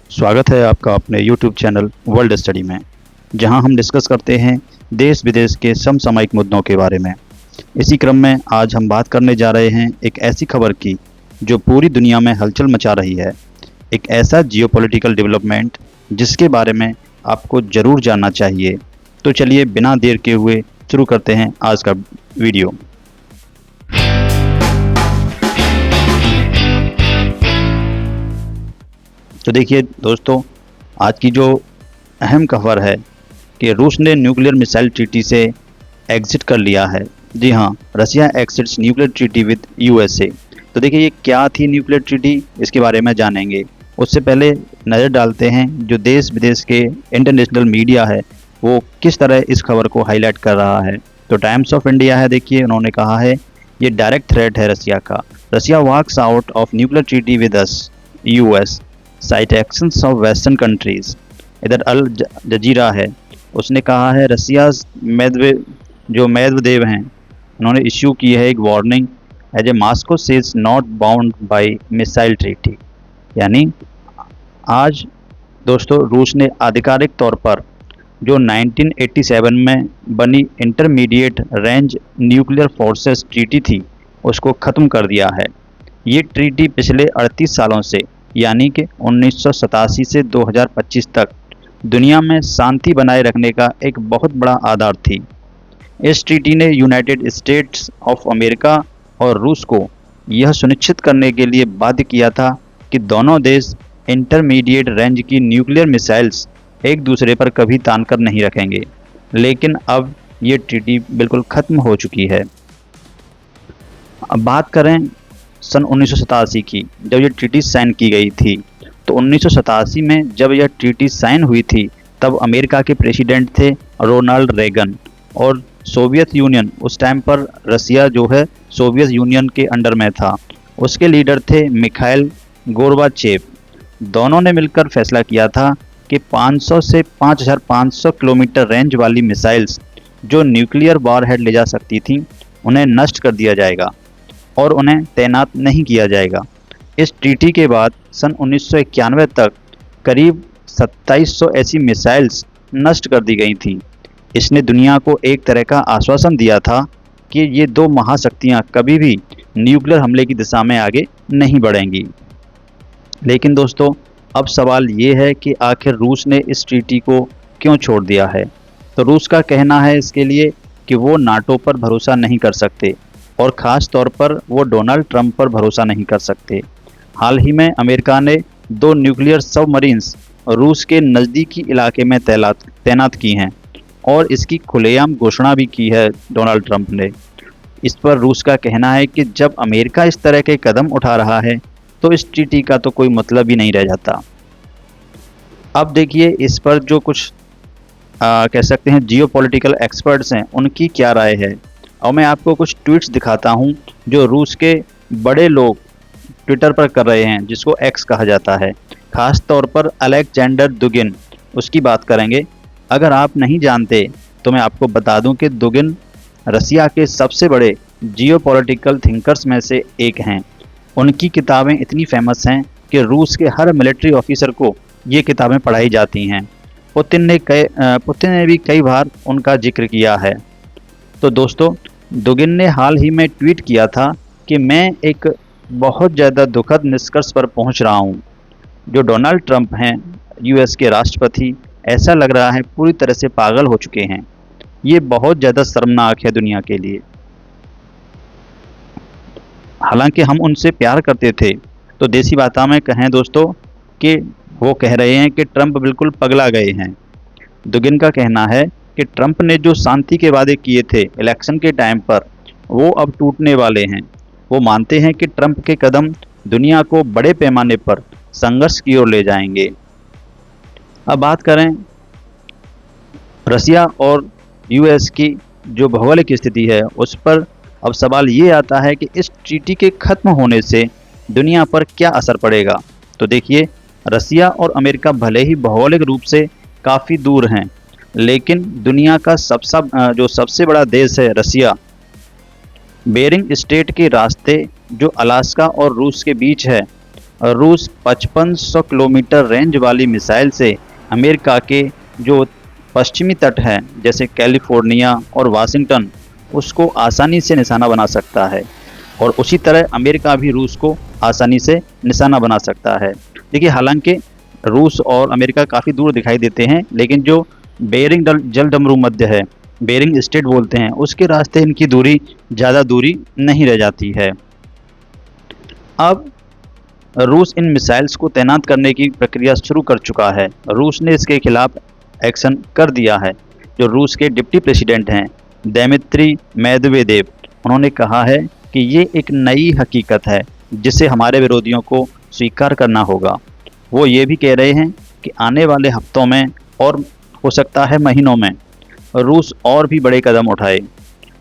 स्वागत है आपका अपने YouTube चैनल वर्ल्ड स्टडी में, जहां हम डिस्कस करते हैं देश विदेश के समसामयिक मुद्दों के बारे में। इसी क्रम में आज हम बात करने जा रहे हैं एक ऐसी खबर की जो पूरी दुनिया में हलचल मचा रही है। एक ऐसा जियोपॉलिटिकल डेवलपमेंट जिसके बारे में आपको ज़रूर जानना चाहिए। तो चलिए बिना देर के हुए शुरू करते हैं आज का वीडियो। तो देखिए दोस्तों, आज की जो अहम खबर है कि रूस ने न्यूक्लियर मिसाइल ट्रीटी से एग्जिट कर लिया है। जी हाँ, रसिया एक्सिट्स न्यूक्लियर ट्रीटी विद यूएसए। तो देखिए ये क्या थी न्यूक्लियर ट्रीटी, इसके बारे में जानेंगे। उससे पहले नज़र डालते हैं जो देश विदेश के इंटरनेशनल मीडिया है वो किस तरह इस खबर को हाईलाइट कर रहा है। तो टाइम्स ऑफ इंडिया है, देखिए उन्होंने कहा है ये डायरेक्ट थ्रेट है रसिया का। Russia walks out of nuclear treaty with us US cites actions of western countries. इधर अल जजीरा है, उसने कहा है रसिया मेदवेदेव हैं, उन्होंने इश्यू की है एक warning as a Moscow says not bound by missile treaty. यानी आज दोस्तों रूस ने आधिकारिक तौर पर जो 1987 में बनी intermediate range nuclear forces treaty थी उसको ख़त्म कर दिया है। ये ट्रीटी पिछले 38 सालों से यानी कि 1987 से 2025 तक दुनिया में शांति बनाए रखने का एक बहुत बड़ा आधार थी। इस ट्रीटी ने यूनाइटेड स्टेट्स ऑफ अमेरिका और रूस को यह सुनिश्चित करने के लिए बाध्य किया था कि दोनों देश इंटरमीडिएट रेंज की न्यूक्लियर मिसाइल्स एक दूसरे पर कभी तान कर नहीं रखेंगे। लेकिन अब ये ट्रीटी बिल्कुल ख़त्म हो चुकी है। अब बात करें सन 1987 की, जब ये ट्रीटी साइन की गई थी। तो 1987 में जब यह ट्रीटी साइन हुई थी तब अमेरिका के प्रेसिडेंट थे रोनाल्ड रेगन, और सोवियत यूनियन उस टाइम पर रसिया जो है सोवियत यूनियन के अंडर में था, उसके लीडर थे मिखाइल गोर्बाचेव। दोनों ने मिलकर फैसला किया था कि 500 से 5500 किलोमीटर रेंज वाली मिसाइल्स जो न्यूक्लियर वॉरहेड ले जा सकती थी उन्हें नष्ट कर दिया जाएगा और उन्हें तैनात नहीं किया जाएगा। इस ट्रीटी के बाद सन 1991 तक करीब 2700 ऐसी मिसाइल्स नष्ट कर दी गई थी। इसने दुनिया को एक तरह का आश्वासन दिया था कि ये दो महाशक्तियां कभी भी न्यूक्लियर हमले की दिशा में आगे नहीं बढ़ेंगी। लेकिन दोस्तों अब सवाल ये है कि आखिर रूस ने इस ट्रीटी को क्यों छोड़ दिया है। तो रूस का कहना है इसके लिए कि वो नाटो पर भरोसा नहीं कर सकते और ख़ास तौर पर वो डोनाल्ड ट्रंप पर भरोसा नहीं कर सकते। हाल ही में अमेरिका ने 2 न्यूक्लियर सबमरीन्स रूस के नज़दीकी इलाके में तैनात की हैं और इसकी खुलेआम घोषणा भी की है डोनाल्ड ट्रंप ने। इस पर रूस का कहना है कि जब अमेरिका इस तरह के कदम उठा रहा है तो इस ट्रीटी का तो कोई मतलब ही नहीं रह जाता। अब देखिए इस पर जो कुछ कह सकते हैं जियोपॉलिटिकल एक्सपर्ट्स हैं उनकी क्या राय है, और मैं आपको कुछ ट्वीट्स दिखाता हूं जो रूस के बड़े लोग ट्विटर पर कर रहे हैं, जिसको एक्स कहा जाता है। ख़ास तौर पर अलेक्जेंडर दुगिन, उसकी बात करेंगे। अगर आप नहीं जानते तो मैं आपको बता दूं कि दुगिन रसिया के सबसे बड़े जियोपॉलिटिकल थिंकर्स में से एक हैं। उनकी किताबें इतनी फेमस हैं कि रूस के हर मिलिट्री ऑफिसर को ये किताबें पढ़ाई जाती हैं। पुतिन ने भी कई बार उनका जिक्र किया है। तो दोस्तों दुगिन ने हाल ही में ट्वीट किया था कि मैं एक बहुत ज़्यादा दुखद निष्कर्ष पर पहुंच रहा हूं। जो डोनाल्ड ट्रंप हैं यूएस के राष्ट्रपति, ऐसा लग रहा है पूरी तरह से पागल हो चुके हैं। ये बहुत ज़्यादा शर्मनाक है दुनिया के लिए। हालांकि हम उनसे प्यार करते थे। तो देसी भाषा में कहें दोस्तों कि वो कह रहे हैं कि ट्रंप बिल्कुल पगला गए हैं। दुगिन का कहना है कि ट्रंप ने जो शांति के वादे किए थे इलेक्शन के टाइम पर वो अब टूटने वाले हैं। वो मानते हैं कि ट्रंप के कदम दुनिया को बड़े पैमाने पर संघर्ष की ओर ले जाएंगे। अब बात करें रसिया और यूएस की जो भौगोलिक स्थिति है उस पर, अब सवाल ये आता है कि इस ट्रीटी के ख़त्म होने से दुनिया पर क्या असर पड़ेगा। तो देखिए रसिया और अमेरिका भले ही भौगोलिक रूप से काफ़ी दूर हैं, लेकिन दुनिया का सबसे बड़ा देश है रसिया, बेरिंग स्ट्रेट के रास्ते जो अलास्का और रूस के बीच है रूस 5500 किलोमीटर रेंज वाली मिसाइल से अमेरिका के जो पश्चिमी तट है जैसे कैलिफोर्निया और वाशिंगटन उसको आसानी से निशाना बना सकता है, और उसी तरह अमेरिका भी रूस को आसानी से निशाना बना सकता है। देखिए, हालांकि रूस और अमेरिका काफ़ी दूर दिखाई देते हैं, लेकिन जो बेरिंग जलडमरू मध्य है, बेरिंग स्ट्रेट बोलते हैं, उसके रास्ते इनकी दूरी ज़्यादा दूरी नहीं रह जाती है। अब रूस इन मिसाइल्स को तैनात करने की प्रक्रिया शुरू कर चुका है। रूस ने इसके खिलाफ एक्शन कर दिया है। जो रूस के डिप्टी प्रेसिडेंट हैं दिमित्री मेदवेदेव, उन्होंने कहा है कि ये एक नई हकीकत है जिसे हमारे विरोधियों को स्वीकार करना होगा। वो ये भी कह रहे हैं कि आने वाले हफ्तों में और हो सकता है महीनों में रूस और भी बड़े कदम उठाए।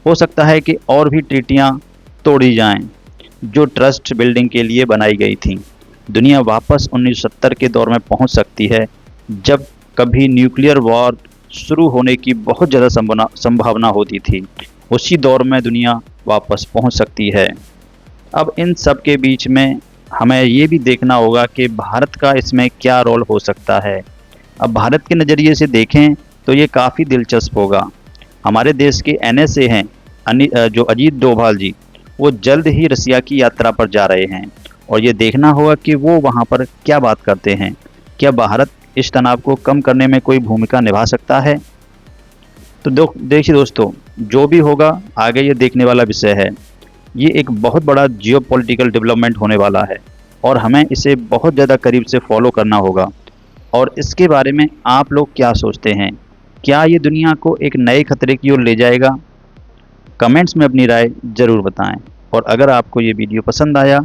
हो सकता है कि और भी ट्रीटियां तोड़ी जाएं जो ट्रस्ट बिल्डिंग के लिए बनाई गई थी। दुनिया वापस 1970 के दौर में पहुंच सकती है, जब कभी न्यूक्लियर वॉर शुरू होने की बहुत ज़्यादा संभावना होती थी। उसी दौर में दुनिया वापस पहुंच सकती है। अब इन सब के बीच में हमें ये भी देखना होगा कि भारत का इसमें क्या रोल हो सकता है। अब भारत के नज़रिए से देखें तो ये काफ़ी दिलचस्प होगा। हमारे देश के NSA हैं जो अजीत डोभाल जी, वो जल्द ही रसिया की यात्रा पर जा रहे हैं, और ये देखना होगा कि वो वहाँ पर क्या बात करते हैं। क्या भारत इस तनाव को कम करने में कोई भूमिका निभा सकता है? तो देखिए दोस्तों, जो भी होगा आगे ये देखने वाला विषय है। ये एक बहुत बड़ा जियोपॉलिटिकल डेवलपमेंट होने वाला है, और हमें इसे बहुत ज़्यादा करीब से फॉलो करना होगा। और इसके बारे में आप लोग क्या सोचते हैं? क्या ये दुनिया को एक नए खतरे की ओर ले जाएगा? कमेंट्स में अपनी राय ज़रूर बताएं, और अगर आपको ये वीडियो पसंद आया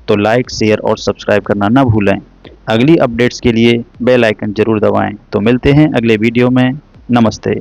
तो लाइक, शेयर और सब्सक्राइब करना ना भूलें। अगली अपडेट्स के लिए बेल आइकन ज़रूर दबाएं। तो मिलते हैं अगले वीडियो में। नमस्ते।